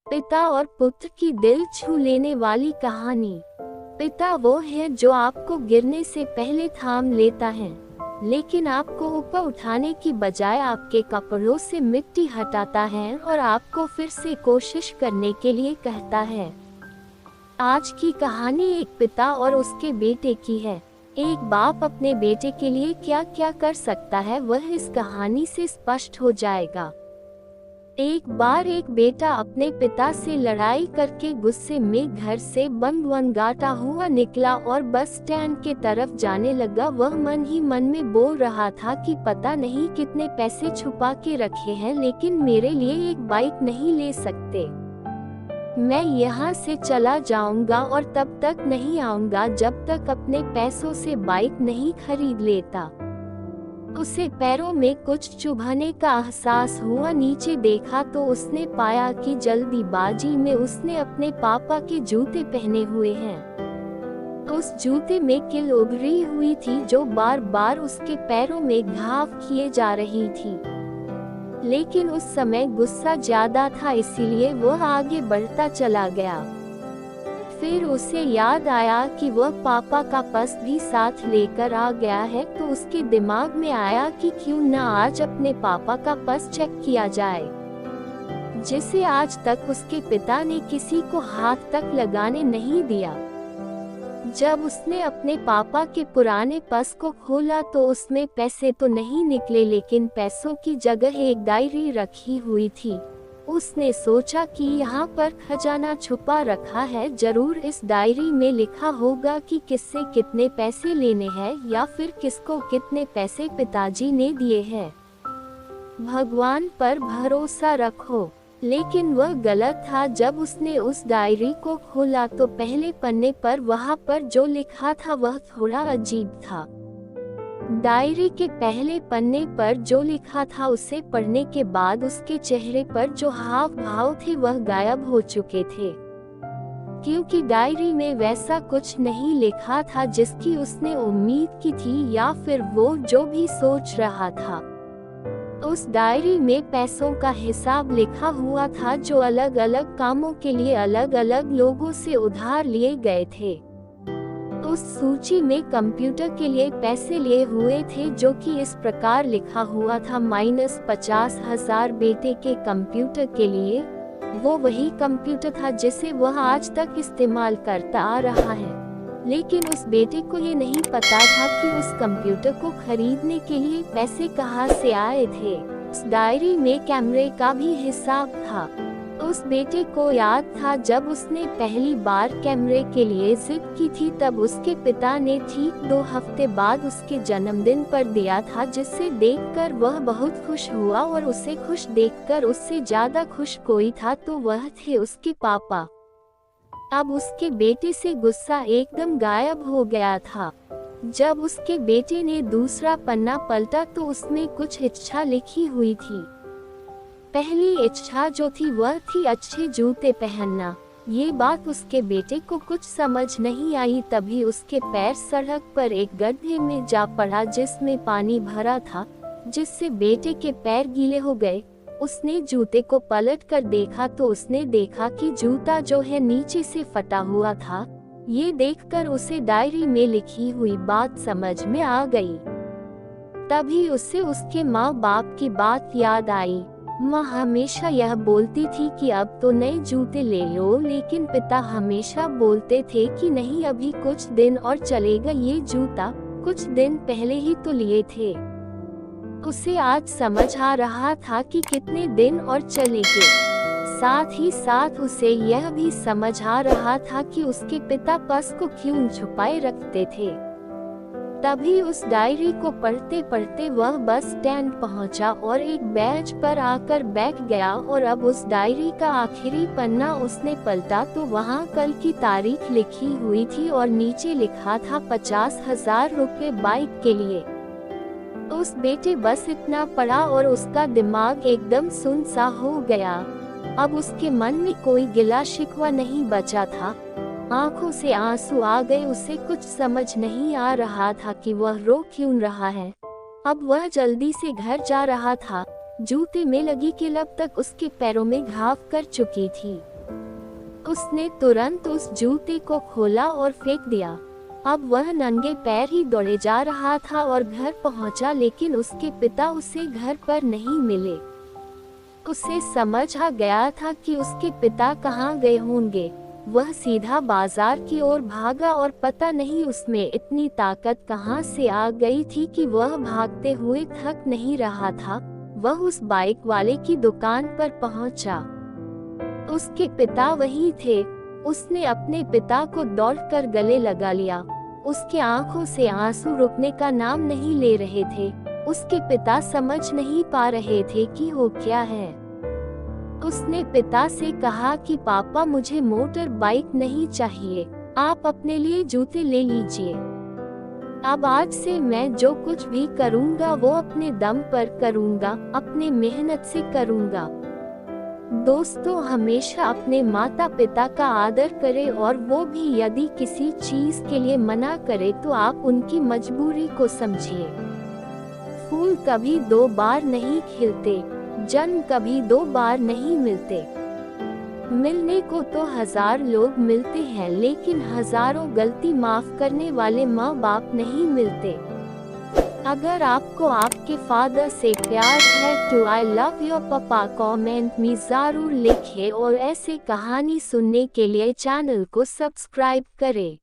पिता और पुत्र की दिल छू लेने वाली कहानी। पिता वो है जो आपको गिरने से पहले थाम लेता है, लेकिन आपको ऊपर उठाने की बजाय आपके कपड़ों से मिट्टी हटाता है और आपको फिर से कोशिश करने के लिए कहता है। आज की कहानी एक पिता और उसके बेटे की है। एक बाप अपने बेटे के लिए क्या क्या कर सकता है वह इस कहानी से स्पष्ट हो जाएगा। एक बार एक बेटा अपने पिता से लड़ाई करके गुस्से में घर से बंगाता हुआ निकला और बस स्टैंड के तरफ जाने लगा। वह मन ही मन में बोल रहा था कि पता नहीं कितने पैसे छुपा के रखे हैं, लेकिन मेरे लिए एक बाइक नहीं ले सकते। मैं यहाँ से चला जाऊंगा और तब तक नहीं आऊंगा जब तक अपने पैसों से बाइक नहीं खरीद लेता। उसे पैरों में कुछ चुभने का एहसास हुआ। नीचे देखा तो उसने पाया कि जल्दीबाजी में उसने अपने पापा के जूते पहने हुए हैं। उस जूते में कील उभरी हुई थी जो बार बार उसके पैरों में घाव किए जा रही थी, लेकिन उस समय गुस्सा ज्यादा था, इसीलिए वह आगे बढ़ता चला गया। फिर उसे याद आया कि वह पापा का पर्स भी साथ लेकर आ गया है, तो उसके दिमाग में आया कि क्यों न आज अपने पापा का पर्स चेक किया जाए, जिसे आज तक उसके पिता ने किसी को हाथ तक लगाने नहीं दिया। जब उसने अपने पापा के पुराने पर्स को खोला तो उसमें पैसे तो नहीं निकले, लेकिन पैसों की जगह एक डायरी रखी हुई थी। उसने सोचा कि यहाँ पर खजाना छुपा रखा है, जरूर इस डायरी में लिखा होगा कि किससे कितने पैसे लेने हैं या फिर किसको कितने पैसे पिताजी ने दिए हैं। भगवान पर भरोसा रखो। लेकिन वह गलत था। जब उसने उस डायरी को खोला तो पहले पन्ने पर वहाँ पर जो लिखा था वह थोड़ा अजीब था। डायरी के पहले पन्ने पर जो लिखा था उसे पढ़ने के बाद उसके चेहरे पर जो हाव भाव थे वह गायब हो चुके थे, क्योंकि डायरी में वैसा कुछ नहीं लिखा था जिसकी उसने उम्मीद की थी या फिर वो जो भी सोच रहा था। उस डायरी में पैसों का हिसाब लिखा हुआ था जो अलग अलग कामों के लिए अलग अलग लोगों से उधार लिए गए थे। उस सूची में कंप्यूटर के लिए पैसे लिए हुए थे, जो कि इस प्रकार लिखा हुआ था -50,000 बेटे के कंप्यूटर के लिए। वो वही कंप्यूटर था जिसे वह आज तक इस्तेमाल करता आ रहा है, लेकिन उस बेटे को ये नहीं पता था कि उस कंप्यूटर को खरीदने के लिए पैसे कहाँ से आए थे। उस डायरी में कैमरे का भी हिसाब था। उस बेटे को याद था जब उसने पहली बार कैमरे के लिए जिद की थी, तब उसके पिता ने ठीक 2 हफ्ते बाद उसके जन्मदिन पर दिया था, जिससे देखकर वह बहुत खुश हुआ। और उसे खुश देखकर उससे ज्यादा खुश कोई था तो वह थे उसके पापा। अब उसके बेटे से गुस्सा एकदम गायब हो गया था। जब उसके बेटे ने दूसरा पन्ना पलटा तो उसमें कुछ इच्छा लिखी हुई थी। पहली इच्छा जो थी वह थी अच्छे जूते पहनना। ये बात उसके बेटे को कुछ समझ नहीं आई। तभी उसके पैर सड़क पर एक गड्ढे में जा पड़ा जिसमें पानी भरा था, जिससे बेटे के पैर गीले हो गए। उसने जूते को पलट कर देखा तो उसने देखा कि जूता जो है नीचे से फटा हुआ था। ये देखकर उसे डायरी में लिखी हुई बात समझ में आ गई। तभी उसे उसके माँ बाप की बात याद आई। माँ हमेशा यह बोलती थी कि अब तो नए जूते ले लो, लेकिन पिता हमेशा बोलते थे कि नहीं, अभी कुछ दिन और चलेगा। ये जूता कुछ दिन पहले ही तो लिए थे। उसे आज समझ आ रहा था कि कितने दिन और चलेंगे। साथ ही साथ उसे यह भी समझ आ रहा था कि उसके पिता पर्स को क्यों छुपाए रखते थे। तभी उस डायरी को पढ़ते पढ़ते वह बस स्टैंड पहुंचा और एक बेंच पर आकर बैठ गया। और अब उस डायरी का आखिरी पन्ना उसने पलटा तो वहां कल की तारीख लिखी हुई थी और नीचे लिखा था 50,000 रुपए बाइक के लिए। उस बेटे बस इतना पढ़ा और उसका दिमाग एकदम सुन सा हो गया। अब उसके मन में कोई गिला शिकवा नहीं बचा था। आंखों से आंसू आ गए। उसे कुछ समझ नहीं आ रहा था कि वह रो क्यों रहा है। अब वह जल्दी से घर जा रहा था। जूते में लगी कील अब तक उसके पैरों में घाव कर चुकी थी। उसने तुरंत उस जूते को खोला और फेंक दिया। अब वह नंगे पैर ही दौड़े जा रहा था और घर पहुंचा, लेकिन उसके पिता उसे घर पर नहीं मिले। उसे समझ आ गया था कि उसके पिता कहाँ गए होंगे। वह सीधा बाजार की ओर भागा और पता नहीं उसमें इतनी ताकत कहाँ से आ गई थी कि वह भागते हुए थक नहीं रहा था। वह उस बाइक वाले की दुकान पर पहुंचा। उसके पिता वहीं थे। उसने अपने पिता को दौड़कर गले लगा लिया। उसकी आंखों से आंसू रुकने का नाम नहीं ले रहे थे। उसके पिता समझ नहीं पा रहे थे कि हो क्या है। उसने पिता से कहा कि पापा, मुझे मोटर बाइक नहीं चाहिए, आप अपने लिए जूते ले लीजिए। अब आज से मैं जो कुछ भी करूंगा वो अपने दम पर करूंगा, अपने मेहनत से करूंगा। दोस्तों, हमेशा अपने माता पिता का आदर करें, और वो भी यदि किसी चीज के लिए मना करे तो आप उनकी मजबूरी को समझिए। फूल कभी 2 बार नहीं खिलते, जन्म कभी 2 बार नहीं मिलते। मिलने को तो 1000 लोग मिलते हैं, लेकिन हजारों गलती माफ करने वाले माँ बाप नहीं मिलते। अगर आपको आपके फादर से प्यार है तो आई लव योर पापा कमेंट में जरूर लिखें, और ऐसे कहानी सुनने के लिए चैनल को सब्सक्राइब करें।